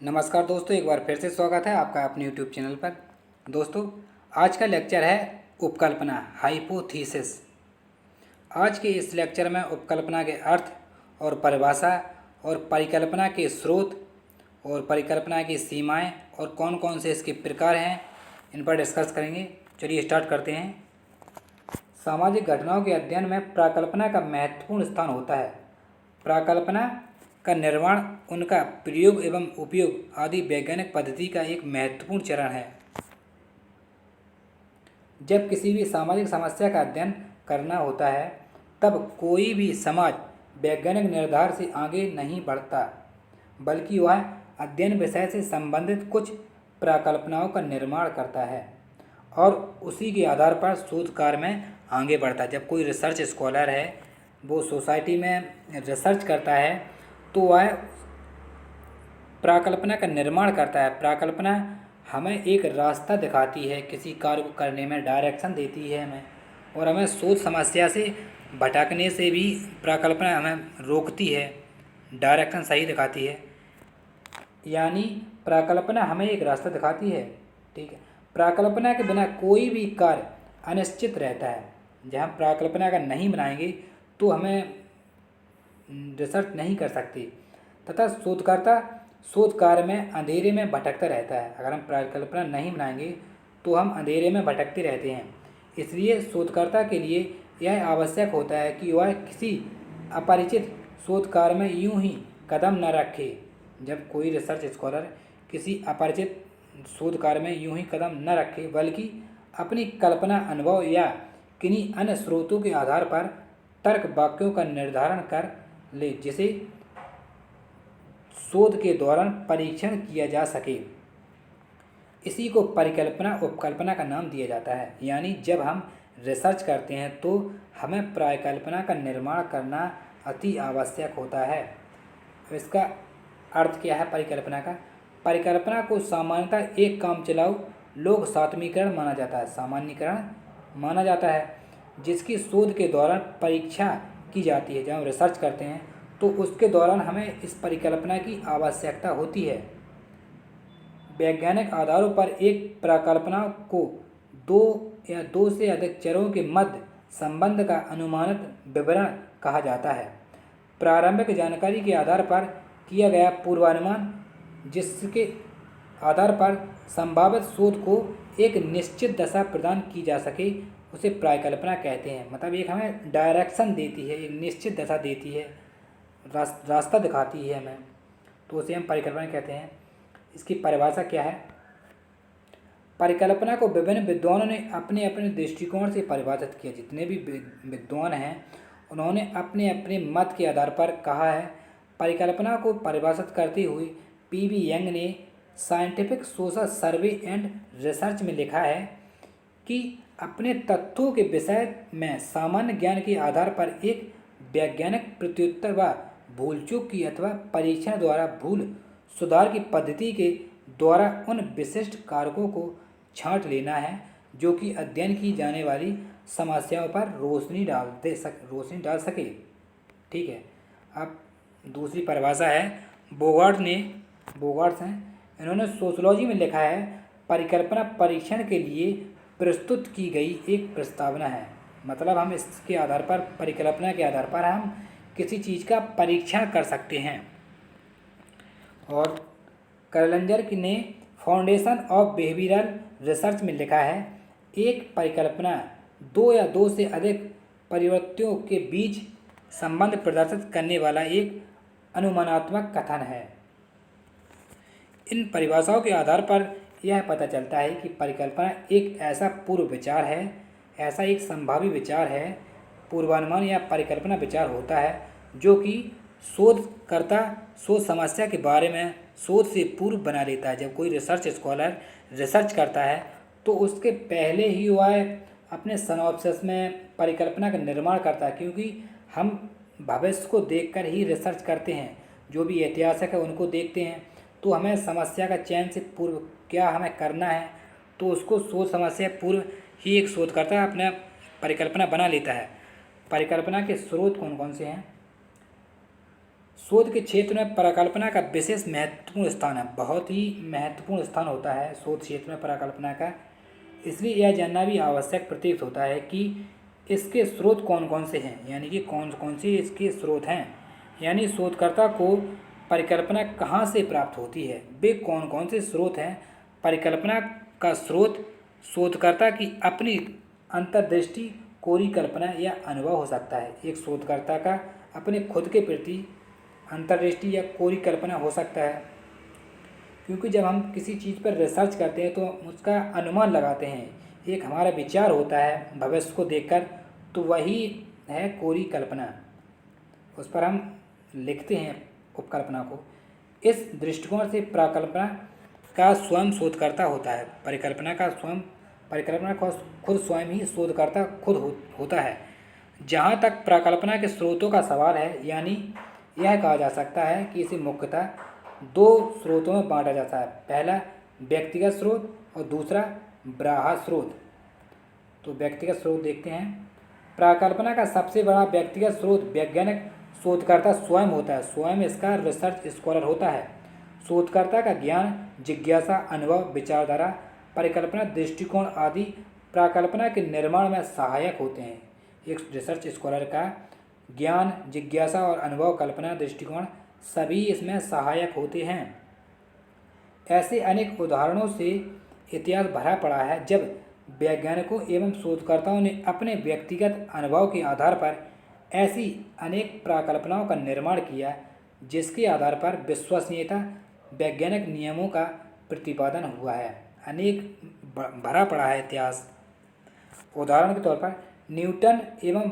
नमस्कार दोस्तों, एक बार फिर से स्वागत है आपका अपने यूट्यूब चैनल पर। दोस्तों, आज का लेक्चर है उपकल्पना, हाइपोथीसिस। आज के इस लेक्चर में उपकल्पना के अर्थ और परिभाषा और परिकल्पना के स्रोत और परिकल्पना की सीमाएं और कौन कौन से इसके प्रकार हैं, इन पर डिस्कस करेंगे। चलिए स्टार्ट करते हैं। सामाजिक घटनाओं के अध्ययन में प्राकल्पना का महत्वपूर्ण स्थान होता है। प्राकल्पना का निर्माण, उनका प्रयोग एवं उपयोग आदि वैज्ञानिक पद्धति का एक महत्वपूर्ण चरण है। जब किसी भी सामाजिक समस्या का अध्ययन करना होता है, तब कोई भी समाज वैज्ञानिक निर्धार से आगे नहीं बढ़ता, बल्कि वह अध्ययन विषय से संबंधित कुछ प्राकल्पनाओं का निर्माण करता है और उसी के आधार पर शोध कार्य में आगे बढ़ता है। जब कोई रिसर्च स्कॉलर है, वो सोसाइटी में रिसर्च करता है, तो वह प्राकल्पना का निर्माण करता है। प्राकल्पना हमें एक रास्ता दिखाती है, किसी कार्य को करने में डायरेक्शन देती है हमें, और हमें सोच समस्या से भटकने से भी प्राकल्पना हमें रोकती है, डायरेक्शन सही दिखाती है। यानी प्राकल्पना हमें एक रास्ता दिखाती है। ठीक है, प्राकल्पना के बिना कोई भी कार्य अनिश्चित रहता है। जहाँ प्राकल्पना का नहीं बनाएंगे तो हमें रिसर्च नहीं कर सकते, तथा शोधकर्ता शोध कार्य में अंधेरे में भटकता रहता है। अगर हम परिकल्पना नहीं बनाएंगे तो हम अंधेरे में भटकते रहते हैं। इसलिए शोधकर्ता के लिए यह आवश्यक होता है कि वह किसी अपरिचित शोध कार्य में यूं ही कदम न रखे। जब कोई रिसर्च स्कॉलर किसी अपरिचित शोध कार्य में यूं ही कदम न रखे, बल्कि अपनी कल्पना, अनुभव या किन्हीं अन्य स्रोतों के आधार पर तर्क वाक्यों का निर्धारण कर ले, जिसे शोध के दौरान परीक्षण किया जा सके। इसी को परिकल्पना, उपकल्पना का नाम दिया जाता है। यानी जब हम रिसर्च करते हैं तो हमें परिकल्पना का निर्माण करना अति आवश्यक होता है। इसका अर्थ क्या है परिकल्पना का? परिकल्पना को सामान्यतः एक कामचलाऊ लोक सात्मीकरण माना जाता है, सामान्यीकरण माना जाता है, जिसकी शोध के दौरान परीक्षा की जाती है। जब हम रिसर्च करते हैं तो उसके दौरान हमें इस परिकल्पना की आवश्यकता होती है। वैज्ञानिक आधारों पर एक परिकल्पना को दो या दो से अधिक चरों के मध्य संबंध का अनुमानित विवरण कहा जाता है। प्रारंभिक जानकारी के आधार पर किया गया पूर्वानुमान, जिसके आधार पर संभावित शोध को एक निश्चित दशा प्रदान की जा सके, उसे परिकल्पना कहते हैं। मतलब एक हमें डायरेक्शन देती है, एक निश्चित दशा देती है, रास्ता दिखाती है हमें, तो उसे हम परिकल्पना कहते हैं। इसकी परिभाषा क्या है? परिकल्पना को विभिन्न विद्वानों ने अपने अपने दृष्टिकोण से परिभाषित किया। जितने भी विद्वान हैं, उन्होंने अपने अपने मत के आधार पर कहा है। परिकल्पना को परिभाषित करते हुए पी.वी. यंग ने scientific social survey and research में लिखा है कि अपने तथ्यों के विषय में सामान्य ज्ञान के आधार पर एक वैज्ञानिक प्रत्युत्तर व भूल चूक की अथवा परीक्षण द्वारा भूल सुधार की पद्धति के द्वारा उन विशिष्ट कारकों को छांट लेना है जो कि अध्ययन की जाने वाली समस्याओं पर रोशनी डाल सके। ठीक है। अब दूसरी परिभाषा है बोगार्ट्स हैं, इन्होंने सोशियोलॉजी में लिखा है, परिकल्पना परीक्षण के लिए प्रस्तुत की गई एक प्रस्तावना है। मतलब हम इसके आधार पर, परिकल्पना के आधार पर हम किसी चीज़ का परीक्षण कर सकते हैं। और कर्लंजर ने फाउंडेशन ऑफ बिहेवियरल रिसर्च में लिखा है, एक परिकल्पना दो या दो से अधिक परिवर्तियों के बीच संबंध प्रदर्शित करने वाला एक अनुमानात्मक कथन है। इन परिभाषाओं के आधार पर यह पता चलता है कि परिकल्पना एक ऐसा पूर्व विचार है, ऐसा एक संभावी विचार है, पूर्वानुमान या परिकल्पना विचार होता है, जो कि शोधकर्ता शोध समस्या के बारे में शोध से पूर्व बना लेता है। जब कोई रिसर्च स्कॉलर रिसर्च करता है तो उसके पहले ही वह अपने सिनॉप्सिस में परिकल्पना का निर्माण करता है, क्योंकि हम भविष्य को देखकर ही रिसर्च करते हैं। जो भी ऐतिहासिक है उनको देखते हैं, तो हमें समस्या का चयन से पूर्व क्या हमें करना है, तो उसको शोध समस्या पूर्व ही एक शोधकर्ता अपना परिकल्पना बना लेता है। परिकल्पना के स्रोत कौन कौन से हैं? शोध के क्षेत्र में परिकल्पना का विशेष महत्वपूर्ण स्थान है। बहुत ही महत्वपूर्ण स्थान होता है शोध क्षेत्र में परिकल्पना का। इसलिए यह जानना भी आवश्यक प्रतीत होता है कि इसके स्रोत कौन कौन से हैं, यानी कि कौन कौन से इसके स्रोत हैं, यानी शोधकर्ता को परिकल्पना कहाँ से प्राप्त होती है, वे कौन कौन से स्रोत हैं। परिकल्पना का स्रोत शोधकर्ता की अपनी अंतर्दृष्टि, कोरी कल्पना या अनुभव हो सकता है। एक शोधकर्ता का अपने खुद के प्रति अंतर्दृष्टि या कोरी कल्पना हो सकता है, क्योंकि जब हम किसी चीज़ पर रिसर्च करते हैं तो उसका अनुमान लगाते हैं, एक हमारा विचार होता है भविष्य को देखकर, तो वही है कोरी कल्पना। उस पर हम लिखते हैं उपकल्पना को। इस दृष्टिकोण से प्रकल्पना का स्वयं शोधकर्ता होता है। परिकल्पना का खुद स्वयं ही शोधकर्ता होता है। जहाँ तक प्रकल्पना के स्रोतों का सवाल है, यानी यह कहा जा सकता है कि इसे मुख्यतः दो स्रोतों में बांटा जाता है। पहला व्यक्तिगत स्रोत और दूसरा बाह्य स्रोत। तो व्यक्तिगत स्रोत देखते हैं। प्रकल्पना का सबसे बड़ा व्यक्तिगत स्रोत वैज्ञानिक शोधकर्ता स्वयं होता है। स्वयं इसका रिसर्च स्कॉलर होता है। शोधकर्ता का ज्ञान, जिज्ञासा, अनुभव, विचारधारा, परिकल्पना, दृष्टिकोण आदि प्रकल्पना के निर्माण में सहायक होते हैं। एक रिसर्च स्कॉलर का ज्ञान, जिज्ञासा और अनुभव, कल्पना, दृष्टिकोण सभी इसमें सहायक होते हैं। ऐसे अनेक उदाहरणों से इतिहास भरा पड़ा है जब वैज्ञानिकों एवं शोधकर्ताओं ने अपने व्यक्तिगत अनुभव के आधार पर ऐसी अनेक प्रकल्पनाओं का निर्माण किया जिसके आधार पर विश्वसनीयता, वैज्ञानिक नियमों का प्रतिपादन हुआ है। अनेक भरा पड़ा है इतिहास। उदाहरण के तौर पर न्यूटन एवं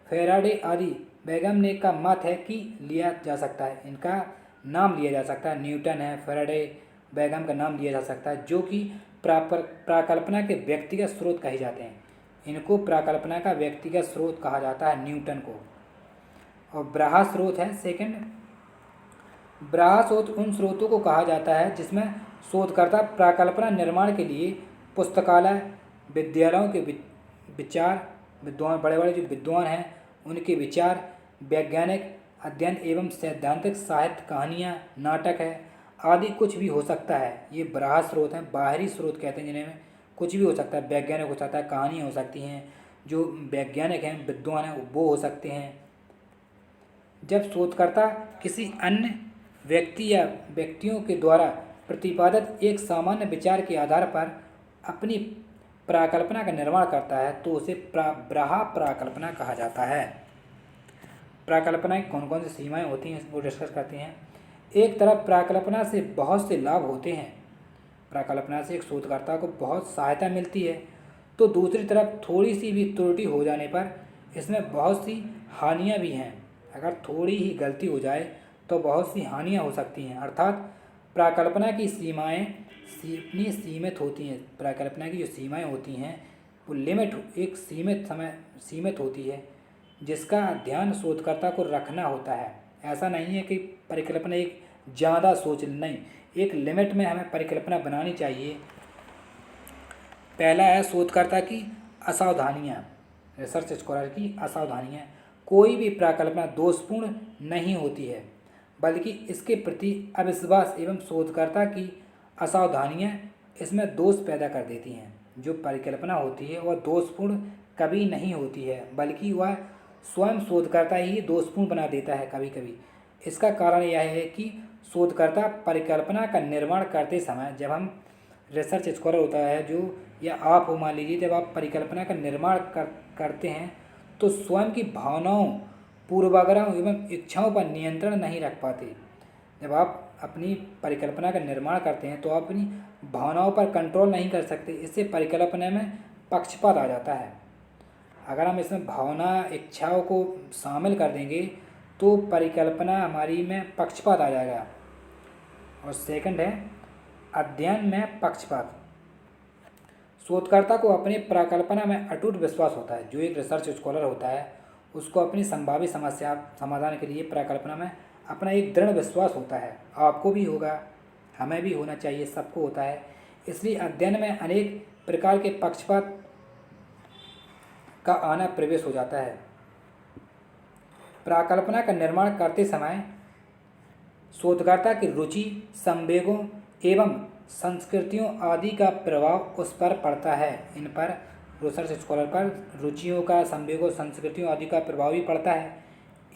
फैराडे आदि वैज्ञानिक का मत है कि लिया जा सकता है, इनका नाम लिया जा सकता है। न्यूटन है, फैराडे वैज्ञानिक का नाम लिया जा सकता है, जो कि प्रकल्पना के व्यक्तिगत स्रोत कहे जाते हैं। इनको प्रकल्पना का व्यक्तिगत स्रोत कहा जाता है, न्यूटन को। और बाह्य स्रोत है सेकंड। बाह्य स्रोत उन स्रोतों को कहा जाता है जिसमें शोधकर्ता प्रकल्पना निर्माण के लिए पुस्तकालय, विद्यालयों के विचार, विद्वान, बड़े बड़े जो विद्वान हैं उनके विचार, वैज्ञानिक अध्ययन एवं सैद्धांतिक साहित्य, कहानियाँ, नाटक है आदि कुछ भी हो सकता है। ये बाह्य स्रोत हैं। बाहरी स्रोत कहते हैं जिन्हें कुछ भी हो सकता है। वैज्ञानिक हो सकता है, कहानियाँ हो सकती हैं, जो वैज्ञानिक हैं, विद्वान हैं, वो हो सकते हैं। जब शोधकर्ता किसी अन्य व्यक्ति या व्यक्तियों के द्वारा प्रतिपादित एक सामान्य विचार के आधार पर अपनी प्रकल्पना का निर्माण करता है तो उसे बाह्य प्रकल्पना कहा जाता है। प्रकल्पनाएं कौन कौन सी सीमाएं होती हैं वो डिस्कस करते हैं। एक तरफ प्रकल्पना से बहुत से लाभ होते हैं, प्रकल्पना से एक शोधकर्ता को बहुत सहायता मिलती है, तो दूसरी तरफ थोड़ी सी भी त्रुटि हो जाने पर इसमें बहुत सी हानियां भी हैं। अगर थोड़ी ही गलती हो जाए तो बहुत सी हानियां हो सकती हैं। अर्थात प्रकल्पना की सीमाएं इतनी सीमित होती हैं। प्रकल्पना की जो सीमाएं होती हैं वो एक सीमित होती है, जिसका ध्यान शोधकर्ता को रखना होता है। ऐसा नहीं है कि परिकल्पना एक ज़्यादा सोच, नहीं, एक लिमिट में हमें परिकल्पना बनानी चाहिए। पहला है शोधकर्ता की असावधानियाँ, रिसर्च स्कॉलर की असावधानियाँ। कोई भी प्रकल्पना दोषपूर्ण नहीं होती है, बल्कि इसके प्रति अविश्वास एवं शोधकर्ता की असावधानियाँ इसमें दोष पैदा कर देती हैं। जो परिकल्पना होती है वह दोषपूर्ण कभी नहीं होती है, बल्कि वह स्वयं शोधकर्ता ही दोषपूर्ण बना देता है कभी कभी। इसका कारण यह है कि शोधकर्ता परिकल्पना का निर्माण करते समय, जब हम रिसर्च स्कॉलर होता है जो, या आप हो मान लीजिए, जब आप परिकल्पना का निर्माण करते हैं तो स्वयं की भावनाओं, पूर्वाग्रहों एवं इच्छाओं पर नियंत्रण नहीं रख पाते। जब आप अपनी परिकल्पना का निर्माण करते हैं तो आप अपनी भावनाओं पर कंट्रोल नहीं कर सकते। इससे परिकल्पना में पक्षपात आ जाता है। अगर हम इसमें भावना, इच्छाओं को शामिल कर देंगे तो परिकल्पना हमारी में पक्षपात आ जाएगा। और सेकंड है अध्ययन में पक्षपात। शोधकर्ता को अपनी प्रकल्पना में अटूट विश्वास होता है। जो एक रिसर्च स्कॉलर होता है उसको अपनी संभावित समस्या समाधान के लिए प्रकल्पना में अपना एक दृढ़ विश्वास होता है। आपको भी होगा, हमें भी होना चाहिए, सबको होता है। इसलिए अध्ययन में अनेक प्रकार के पक्षपात का आना प्रवेश हो जाता है। प्रकल्पना का निर्माण करते समय शोधकर्ता की रुचि, संवेगों एवं संस्कृतियों आदि का प्रभाव उस पर पड़ता है। इन पर रिसर्च स्कॉलर पर रुचियों का, संवेगों, संस्कृतियों आदि का प्रभाव भी पड़ता है।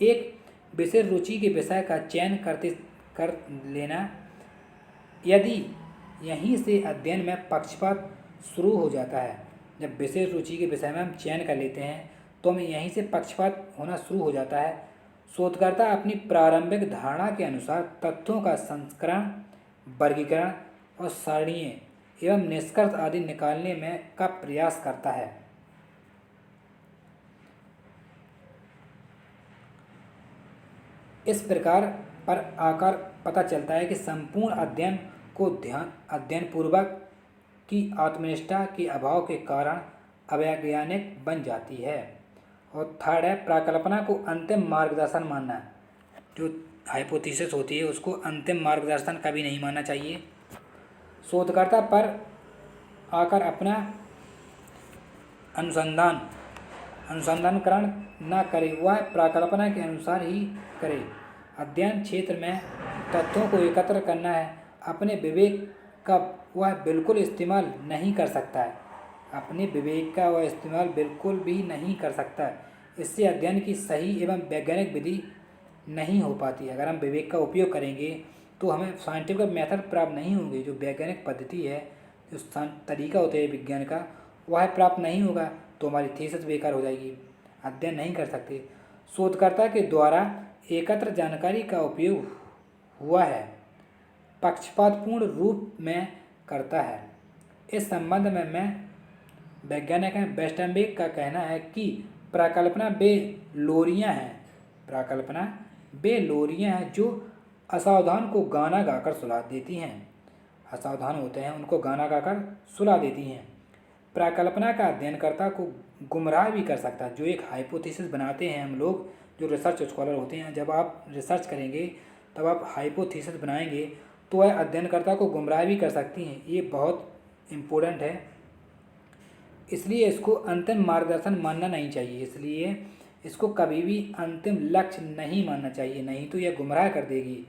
एक विशेष रुचि के विषय का चयन कर लेना, यदि यहीं से अध्ययन में पक्षपात शुरू हो जाता है। जब विशेष रुचि के विषय में हम चयन कर लेते हैं तो हमें यहीं से पक्षपात होना शुरू हो जाता है। शोधकर्ता अपनी प्रारंभिक धारणा के अनुसार तथ्यों का संस्करण, वर्गीकरण और सारणीय एवं निष्कर्ष आदि निकालने में का प्रयास करता है। इस प्रकार पर आकर पता चलता है कि संपूर्ण अध्ययन को अध्ययनपूर्वक की आत्मनिष्ठा के अभाव के कारण अवैज्ञानिक बन जाती है। और थर्ड है, प्राकल्पना को अंतिम मार्गदर्शन मानना। जो हाइपोथेसिस होती है उसको अंतिम मार्गदर्शन कभी नहीं मानना चाहिए। शोधकर्ता पर आकर अपना अनुसंधानकरण न करे, वह प्राकल्पना के अनुसार ही करे। अध्ययन क्षेत्र में तथ्यों को एकत्र करना है, अपने विवेक का वह बिल्कुल इस्तेमाल नहीं कर सकता है। अपने विवेक का वह इस्तेमाल बिल्कुल भी नहीं कर सकता है। इससे अध्ययन की सही एवं वैज्ञानिक विधि नहीं हो पाती। अगर हम विवेक का उपयोग करेंगे तो हमें साइंटिफिक मेथड प्राप्त नहीं होंगे। जो वैज्ञानिक पद्धति है, जो तरीका होता है विज्ञान का, वह प्राप्त नहीं होगा तो हमारी थीसिस बेकार हो जाएगी, अध्ययन नहीं कर सकते। शोधकर्ता के द्वारा एकत्र जानकारी का उपयोग हुआ है पक्षपातपूर्ण रूप में करता है। इस संबंध में मैं वैज्ञानिक वेस्टनबर्ग का कहना है कि प्राकल्पना वे लोरियां हैं जो असावधान को गाना गाकर सुला देती हैं। असावधान होते हैं उनको गाना गाकर सुला देती हैं। प्राकल्पना का अध्ययनकर्ता को गुमराह भी कर सकता है। जो एक हाइपोथेसिस बनाते हैं हम लोग, जो रिसर्च स्कॉलर होते हैं, जब आप रिसर्च करेंगे तब आप हाइपोथेसिस बनाएंगे तो वह अध्ययनकर्ता को गुमराह भी कर सकती हैं। ये बहुत इम्पोर्टेंट है, इसलिए इसको अंतिम मार्गदर्शन मानना नहीं चाहिए। इसलिए इसको कभी भी अंतिम लक्ष्य नहीं मानना चाहिए, नहीं तो यह गुमराह कर देगी।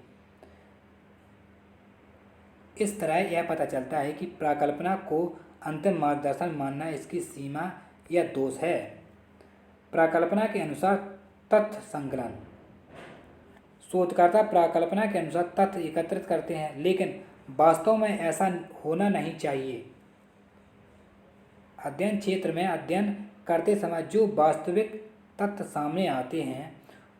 इस तरह यह पता चलता है कि प्राकल्पना को अंतिम मार्गदर्शन मानना इसकी सीमा या दोष है। प्राकल्पना के अनुसार तथ्य संकलन। शोधकर्ता प्राकल्पना के अनुसार तथ्य एकत्रित करते हैं, लेकिन वास्तव में ऐसा होना नहीं चाहिए। अध्ययन क्षेत्र में अध्ययन करते समय जो वास्तविक तथ्य सामने आते हैं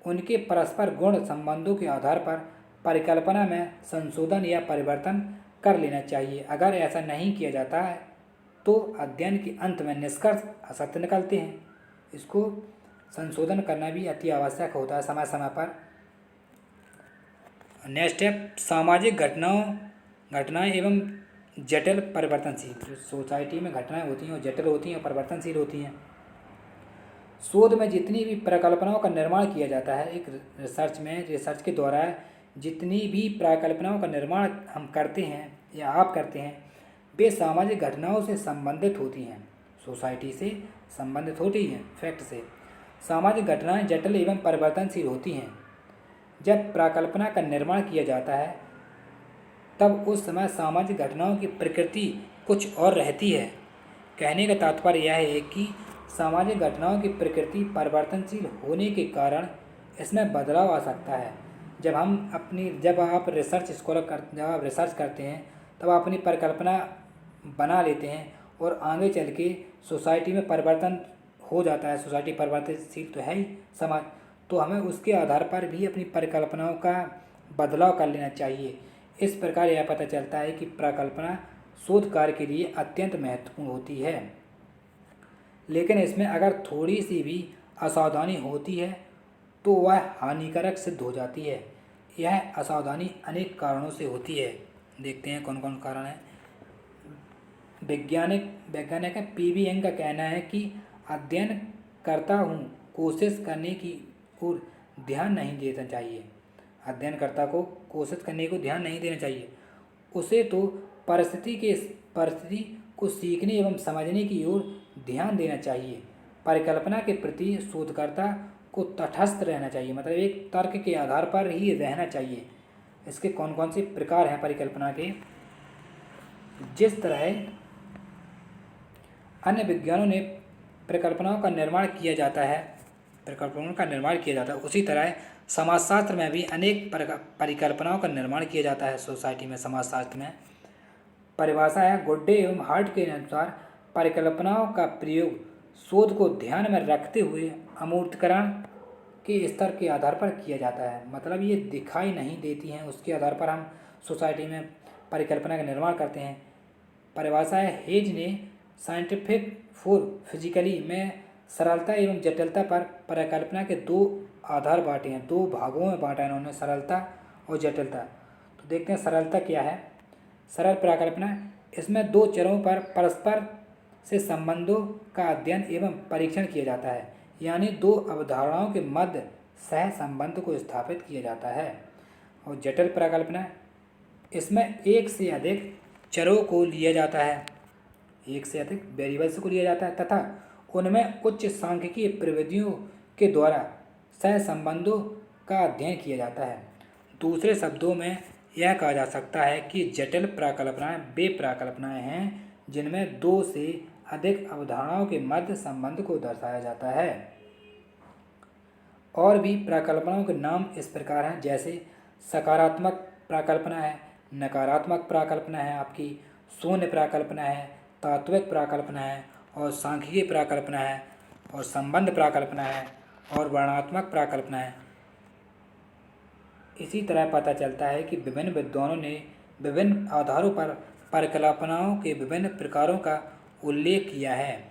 उनके परस्पर गुण संबंधों के आधार पर परिकल्पना में संशोधन या परिवर्तन कर लेना चाहिए। अगर ऐसा नहीं किया जाता है तो अध्ययन के अंत में निष्कर्ष असत्य निकलते हैं। इसको संशोधन करना भी अति आवश्यक होता है समय समय पर। नेक्स्ट है सामाजिक घटनाएं एवं जटिल परिवर्तनशील। जो सोसाइटी में घटनाएं होती हैं वो जटिल होती हैं और परिवर्तनशील होती हैं। शोध में जितनी भी परिकल्पनाओं का निर्माण किया जाता है, एक रिसर्च के द्वारा जितनी भी परिकल्पनाओं का निर्माण हम करते हैं या आप करते हैं, वे सामाजिक घटनाओं से संबंधित होती हैं, सोसाइटी से संबंधित होती हैं, फैक्ट से। सामाजिक घटनाएं जटिल एवं परिवर्तनशील होती हैं। जब परिकल्पना का निर्माण किया जाता है तब उस समय सामाजिक घटनाओं की प्रकृति कुछ और रहती है। कहने का तात्पर्य यह है कि सामाजिक घटनाओं की प्रकृति परिवर्तनशील होने के कारण इसमें बदलाव आ सकता है। जब आप रिसर्च करते हैं तब आप अपनी परिकल्पना बना लेते हैं और आगे चल के सोसाइटी में परिवर्तन हो जाता है। सोसाइटी परिवर्तनशील तो है ही समाज, तो हमें उसके आधार पर भी अपनी परिकल्पनाओं का बदलाव कर लेना चाहिए। इस प्रकार यह पता चलता है कि परिकल्पना शोध कार्य के लिए अत्यंत महत्वपूर्ण होती है, लेकिन इसमें अगर थोड़ी सी भी असावधानी होती है तो वह हानिकारक सिद्ध हो जाती है। यह असावधानी अनेक कारणों से होती है। देखते हैं कौन कौन कारण हैं। वैज्ञानिक पीवी यंग का कहना है कि अध्ययन करता हूँ कोशिश करने की ओर ध्यान नहीं देना चाहिए। अध्ययनकर्ता को कोशिश करने को ध्यान नहीं देना चाहिए। उसे तो परिस्थिति को सीखने एवं समझने की ओर ध्यान देना चाहिए। परिकल्पना के प्रति शोधकर्ता को तटस्थ रहना चाहिए, मतलब एक तर्क के आधार पर ही रहना चाहिए। इसके कौन कौन से प्रकार हैं परिकल्पना के। जिस तरह अन्य विज्ञानों ने परिकल्पनाओं का निर्माण किया जाता है, उसी तरह समाजशास्त्र में भी अनेक परिकल्पनाओं का निर्माण किया जाता है। सोसाइटी में, समाजशास्त्र में परिभाषा है गुड्डे एवं हार्ट के अनुसार परिकल्पनाओं का प्रयोग शोध को ध्यान में रखते हुए अमूर्तकरण के स्तर के आधार पर किया जाता है। मतलब ये दिखाई नहीं देती हैं, उसके आधार पर हम सोसाइटी में परिकल्पना का निर्माण करते हैं। परिभाषा है हेज ने साइंटिफिक फॉर फिजिकली में सरलता एवं जटिलता पर परिकल्पना के दो आधार बांटे हैं, दो भागों में बांटा है इन्होंने, सरलता और जटिलता। तो देखते हैं सरलता क्या है। सरल परिकल्पना, इसमें दो चरों पर परस्पर से संबंधों का अध्ययन एवं परीक्षण किया जाता है, यानी दो अवधारणाओं के मध्य सह संबंध को स्थापित किया जाता है। और जटिल परिकल्पना, इसमें एक से अधिक चरों को लिया जाता है, एक से अधिक वेरिएबल्स को लिया जाता है तथा उनमें उच्च सांख्यिकीय प्रविधियों के द्वारा सह संबंधों का अध्ययन किया जाता है। दूसरे शब्दों में यह कहा जा सकता है कि जटिल परिकल्पनाएं वे परिकल्पनाएं हैं जिनमें दो से अधिक अवधारणाओं के मध्य संबंध को दर्शाया जाता है। और भी परिकल्पनाओं के नाम इस प्रकार हैं, जैसे सकारात्मक परिकल्पना है, नकारात्मक परिकल्पना है, आपकी शून्य परिकल्पना है, तात्विक परिकल्पना है, और सांख्यिकीय परिकल्पना है, और संबंध परिकल्पना है, और वर्णनात्मक परिकल्पना है। इसी तरह पता चलता है कि विभिन्न विद्वानों ने विभिन्न आधारों पर परिकल्पनाओं के विभिन्न प्रकारों का उल्लेख किया है।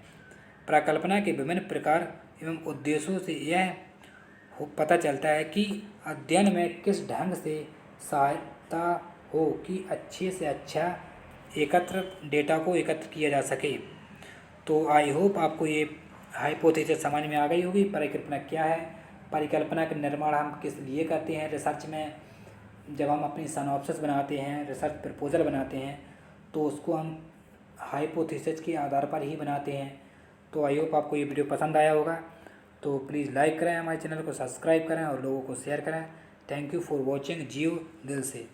परिकल्पना के विभिन्न प्रकार एवं उद्देश्यों से यह पता चलता है कि अध्ययन में किस ढंग से सहायता हो कि अच्छे से अच्छा डेटा को एकत्र किया जा सके। तो आई होप आपको ये हाइपोथेसिस समझ में आ गई होगी। परिकल्पना क्या है, परिकल्पना का निर्माण हम किस लिए करते हैं रिसर्च में। जब हम अपनी सिनॉप्सिस बनाते हैं, रिसर्च प्रपोजल बनाते हैं, तो उसको हम हाइपोथेसिस के आधार पर ही बनाते हैं। तो आई होप आपको ये वीडियो पसंद आया होगा। तो प्लीज़ लाइक करें, हमारे चैनल को सब्सक्राइब करें और लोगों को शेयर करें। थैंक यू फॉर वॉचिंग जियो दिल से।